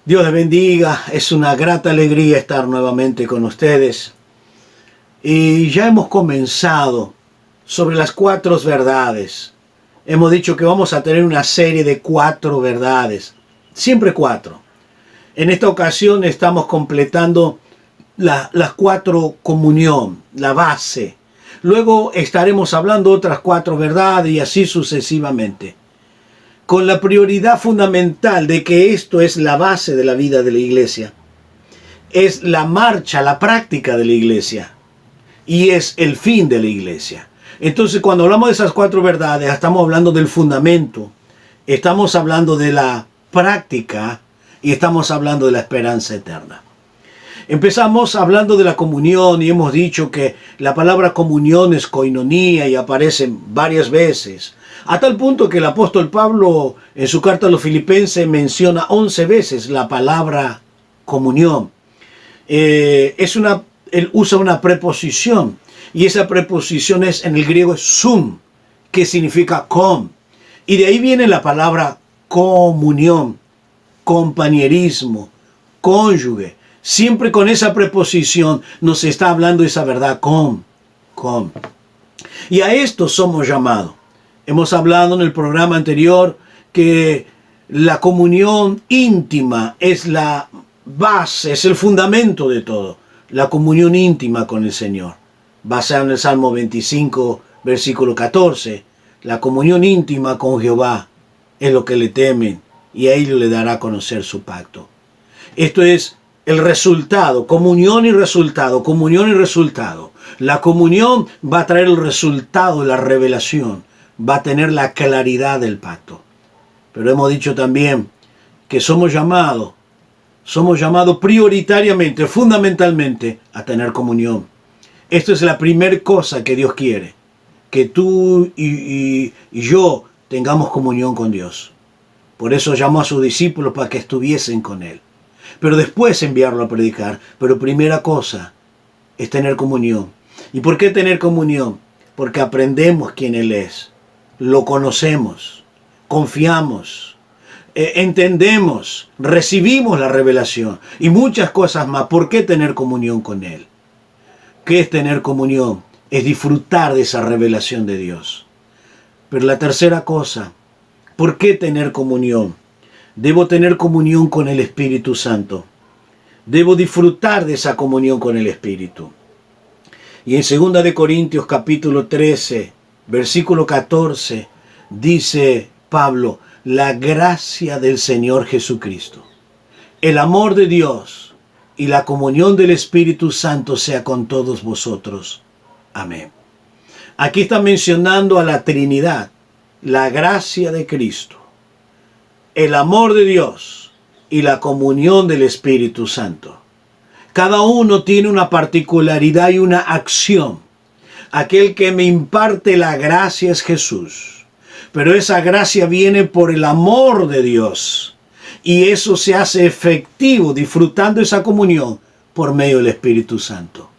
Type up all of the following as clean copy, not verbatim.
Dios les bendiga, es una grata alegría estar nuevamente con ustedes. Y ya hemos comenzado sobre las 4 verdades. Hemos dicho que vamos a tener una serie de 4 verdades, siempre 4. En esta ocasión estamos completando las 4 comunión, la base. Luego estaremos hablando otras 4 verdades y así sucesivamente, con la prioridad fundamental de que esto es la base de la vida de la iglesia. Es la marcha, la práctica de la iglesia. Y es el fin de la iglesia. Entonces, cuando hablamos de esas 4 verdades, estamos hablando del fundamento, estamos hablando de la práctica y estamos hablando de la esperanza eterna. Empezamos hablando de la comunión y hemos dicho que la palabra comunión es koinonía y aparece varias veces. A tal punto que el apóstol Pablo en su carta a los Filipenses menciona 11 veces la palabra comunión. Él usa una preposición y esa preposición es en el griego es sum, que significa con. Y de ahí viene la palabra comunión, compañerismo, cónyuge. Siempre con esa preposición nos está hablando esa verdad con. Y a esto somos llamados. Hemos hablado en el programa anterior que la comunión íntima es la base, es el fundamento de todo. La comunión íntima con el Señor. Basada en el Salmo 25, versículo 14. La comunión íntima con Jehová es lo que le temen y a ellos le dará a conocer su pacto. Esto es el resultado, comunión y resultado, comunión y resultado. La comunión va a traer el resultado de la revelación, va a tener la claridad del pacto. Pero hemos dicho también que somos llamados prioritariamente, fundamentalmente, a tener comunión. Esto es la primera cosa que Dios quiere, que tú y yo tengamos comunión con Dios. Por eso llamó a sus discípulos para que estuviesen con Él. Pero después enviarlo a predicar. Pero primera cosa es tener comunión. ¿Y por qué tener comunión? Porque aprendemos quién Él es. Lo conocemos, confiamos, entendemos, recibimos la revelación y muchas cosas más. ¿Por qué tener comunión con Él? ¿Qué es tener comunión? Es disfrutar de esa revelación de Dios. Pero la tercera cosa, ¿por qué tener comunión? Debo tener comunión con el Espíritu Santo. Debo disfrutar de esa comunión con el Espíritu. Y en 2 de Corintios capítulo 13, versículo 14, dice Pablo, la gracia del Señor Jesucristo, el amor de Dios y la comunión del Espíritu Santo sea con todos vosotros. Amén. Aquí está mencionando a la Trinidad, la gracia de Cristo, el amor de Dios y la comunión del Espíritu Santo. Cada uno tiene una particularidad y una acción. Aquel que me imparte la gracia es Jesús. Pero esa gracia viene por el amor de Dios. Y eso se hace efectivo disfrutando esa comunión por medio del Espíritu Santo.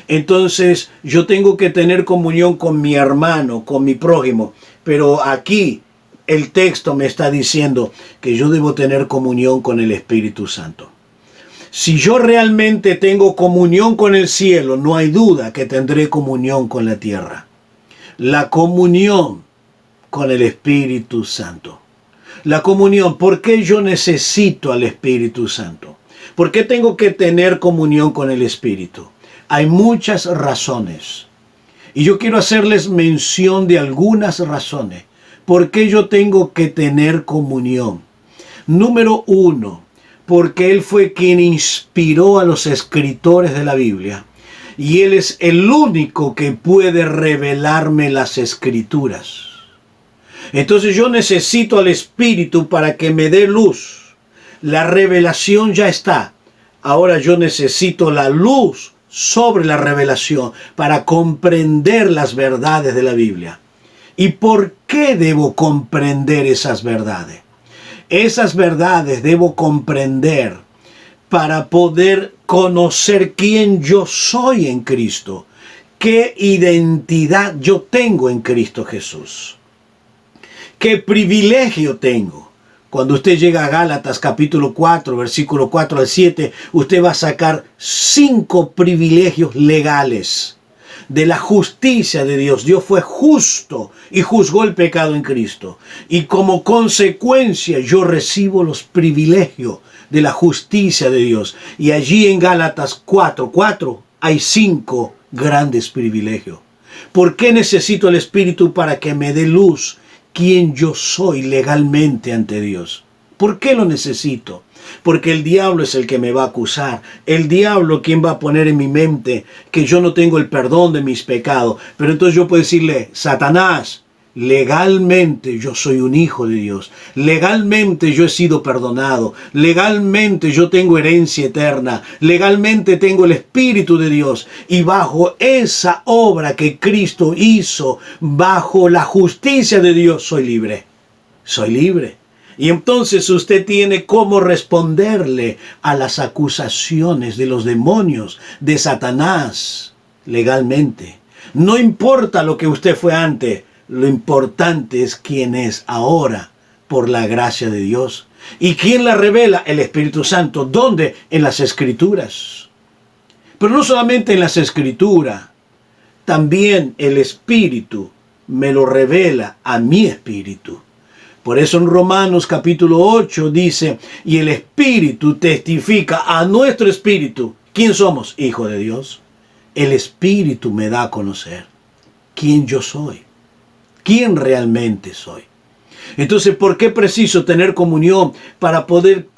Entonces yo tengo que tener comunión con mi hermano, con mi prójimo. Pero aquí el texto me está diciendo que yo debo tener comunión con el Espíritu Santo. Si yo realmente tengo comunión con el cielo, no hay duda que tendré comunión con la tierra. La comunión con el Espíritu Santo. La comunión, ¿por qué yo necesito al Espíritu Santo? ¿Por qué tengo que tener comunión con el Espíritu? Hay muchas razones. Y yo quiero hacerles mención de algunas razones. ¿Por qué yo tengo que tener comunión? Número 1. Porque Él fue quien inspiró a los escritores de la Biblia. Y Él es el único que puede revelarme las Escrituras. Entonces yo necesito al Espíritu para que me dé luz. La revelación ya está. Ahora yo necesito la luz sobre la revelación para comprender las verdades de la Biblia. ¿Y por qué debo comprender esas verdades? Esas verdades debo comprender para poder conocer quién yo soy en Cristo, qué identidad yo tengo en Cristo Jesús, qué privilegio tengo, Cuando usted llega a Gálatas capítulo 4, versículo 4 al 7, usted va a sacar 5 privilegios legales de la justicia de Dios. Dios fue justo y juzgó el pecado en Cristo. Y como consecuencia yo recibo los privilegios de la justicia de Dios. Y allí en Gálatas 4:4 hay 5 grandes privilegios. ¿Por qué necesito el Espíritu? Para que me dé luz quién yo soy legalmente ante Dios. ¿Por qué lo necesito? Porque el diablo es el que me va a acusar. El diablo quien va a poner en mi mente que yo no tengo el perdón de mis pecados. Pero entonces yo puedo decirle, Satanás, legalmente yo soy un hijo de Dios. Legalmente yo he sido perdonado. Legalmente yo tengo herencia eterna. Legalmente tengo el Espíritu de Dios. Y bajo esa obra que Cristo hizo, bajo la justicia de Dios, soy libre. Soy libre. Y entonces usted tiene cómo responderle a las acusaciones de los demonios, de Satanás, legalmente. No importa lo que usted fue antes, lo importante es quién es ahora, por la gracia de Dios. ¿Y quién la revela? El Espíritu Santo. ¿Dónde? En las Escrituras. Pero no solamente en las Escrituras, también el Espíritu me lo revela a mi espíritu. Por eso en Romanos capítulo 8 dice, y el Espíritu testifica a nuestro espíritu. ¿Quién somos? Hijo de Dios. El Espíritu me da a conocer quién yo soy, quién realmente soy. Entonces, ¿por qué preciso tener comunión? Para poder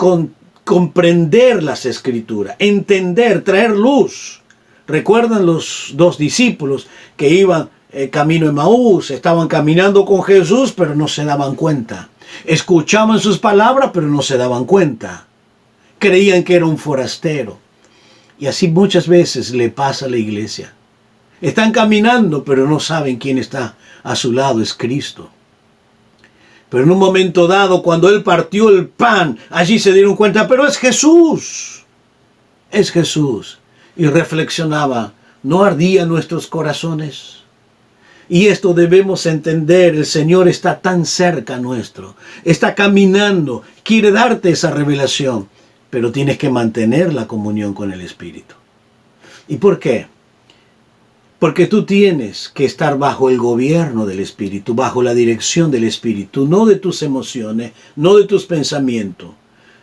comprender las Escrituras, entender, traer luz. ¿Recuerdan los 2 discípulos que iban camino de Emaús? Estaban caminando con Jesús, pero no se daban cuenta. Escuchaban sus palabras, pero no se daban cuenta. Creían que era un forastero. Y así muchas veces le pasa a la iglesia. Están caminando, pero no saben quién está a su lado, es Cristo. Pero en un momento dado, cuando Él partió el pan, allí se dieron cuenta, pero es Jesús. Es Jesús. Y reflexionaba, ¿no ardían nuestros corazones? Y esto debemos entender, el Señor está tan cerca nuestro, está caminando, quiere darte esa revelación, pero tienes que mantener la comunión con el Espíritu. ¿Y por qué? Porque tú tienes que estar bajo el gobierno del Espíritu, bajo la dirección del Espíritu, no de tus emociones, no de tus pensamientos,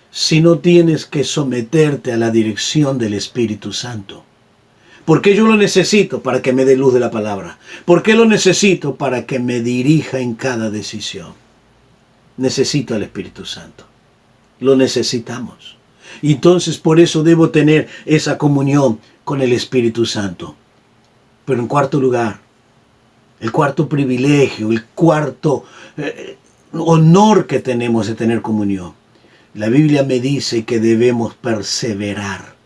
sino tienes que someterte a la dirección del Espíritu Santo. ¿Por qué yo lo necesito? Para que me dé luz de la palabra. ¿Por qué lo necesito? Para que me dirija en cada decisión. Necesito al Espíritu Santo. Lo necesitamos. Y entonces por eso debo tener esa comunión con el Espíritu Santo. Pero en cuarto lugar, el cuarto privilegio, el cuarto honor que tenemos de tener comunión. La Biblia me dice que debemos perseverar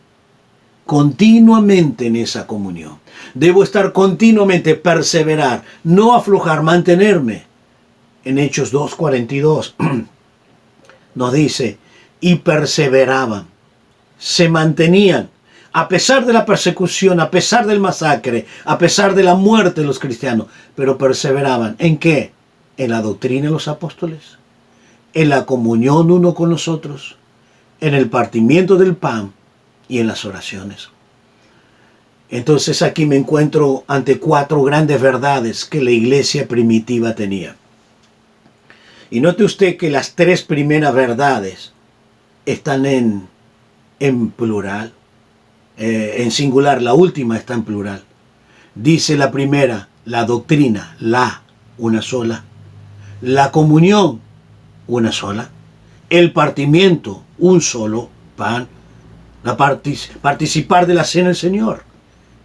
continuamente en esa comunión. Debo estar continuamente, perseverar, no aflojar, mantenerme. En Hechos 2:42 nos dice, y perseveraban, se mantenían, a pesar de la persecución, a pesar del masacre, a pesar de la muerte de los cristianos, pero perseveraban. ¿En qué? En la doctrina de los apóstoles, en la comunión uno con los otros, en el partimiento del pan, y en las oraciones. Entonces aquí me encuentro ante 4 grandes verdades que la iglesia primitiva tenía. Y note usted que las 3 primeras verdades están en plural, en singular. La última está en plural. Dice la primera, la doctrina, una sola. La comunión, una sola. El partimiento, un solo pan. Participar de la cena del Señor.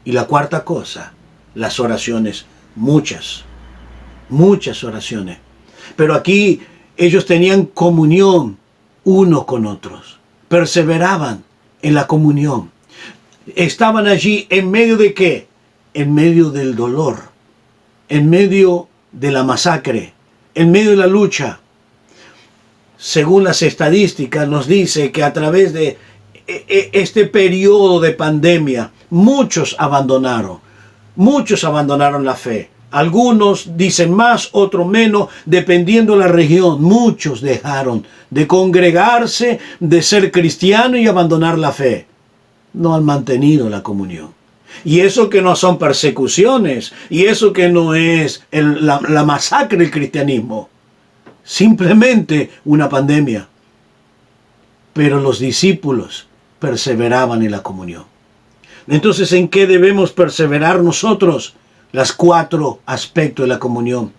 Y la cuarta cosa, las oraciones, muchas oraciones. Pero aquí ellos tenían comunión unos con otros, perseveraban en la comunión. Estaban allí en medio de ¿qué? En medio del dolor, en medio de la masacre, en medio de la lucha. Según las estadísticas nos dice que a través de este periodo de pandemia, muchos abandonaron la fe. Algunos dicen más, otros menos, dependiendo de la región. Muchos dejaron de congregarse, de ser cristianos y abandonar la fe. No han mantenido la comunión. Y eso que no son persecuciones, y eso que no es la masacre del cristianismo. Simplemente una pandemia. Pero los discípulos perseveraban en la comunión. Entonces, ¿en qué debemos perseverar nosotros? Los 4 aspectos de la comunión.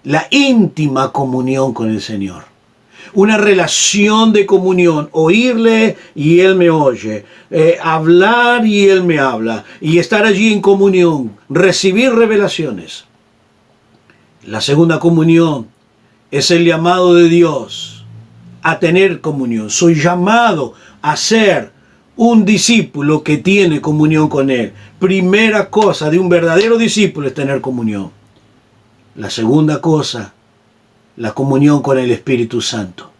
La íntima comunión con el Señor. Una relación de comunión. Oírle y Él me oye. Hablar y Él me habla. Y estar allí en comunión. Recibir revelaciones. La segunda comunión es el llamado de Dios a tener comunión. Soy llamado a ser un discípulo que tiene comunión con Él. Primera cosa de un verdadero discípulo es tener comunión. La segunda cosa, la comunión con el Espíritu Santo.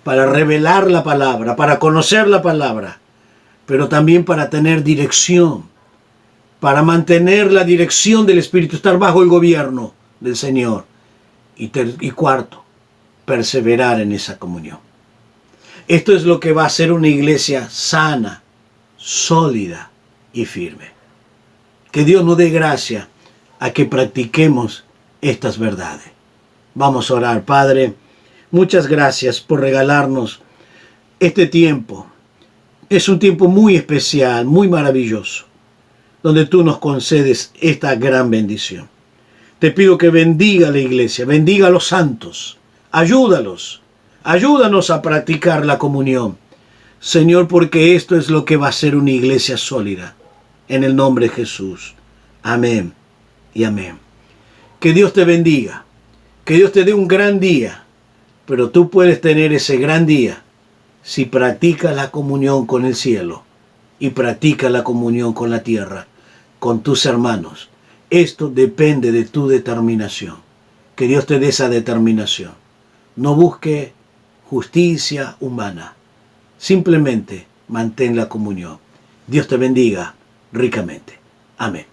Para revelar la palabra, para conocer la palabra, pero también para tener dirección. Para mantener la dirección del Espíritu, estar bajo el gobierno del Señor. Y cuarto, perseverar en esa comunión. Esto es lo que va a ser una iglesia sana, sólida y firme. Que Dios nos dé gracia a que practiquemos estas verdades. Vamos a orar. Padre, muchas gracias por regalarnos este tiempo. Es un tiempo muy especial, muy maravilloso, donde tú nos concedes esta gran bendición. Te pido que bendiga a la iglesia, bendiga a los santos, ayúdalos. Ayúdanos a practicar la comunión, Señor, porque esto es lo que va a ser una iglesia sólida. En el nombre de Jesús. Amén y amén. Que Dios te bendiga. Que Dios te dé un gran día. Pero tú puedes tener ese gran día si practicas la comunión con el cielo y practicas la comunión con la tierra, con tus hermanos. Esto depende de tu determinación. Que Dios te dé esa determinación. No busque justicia humana. Simplemente mantén la comunión. Dios te bendiga ricamente. Amén.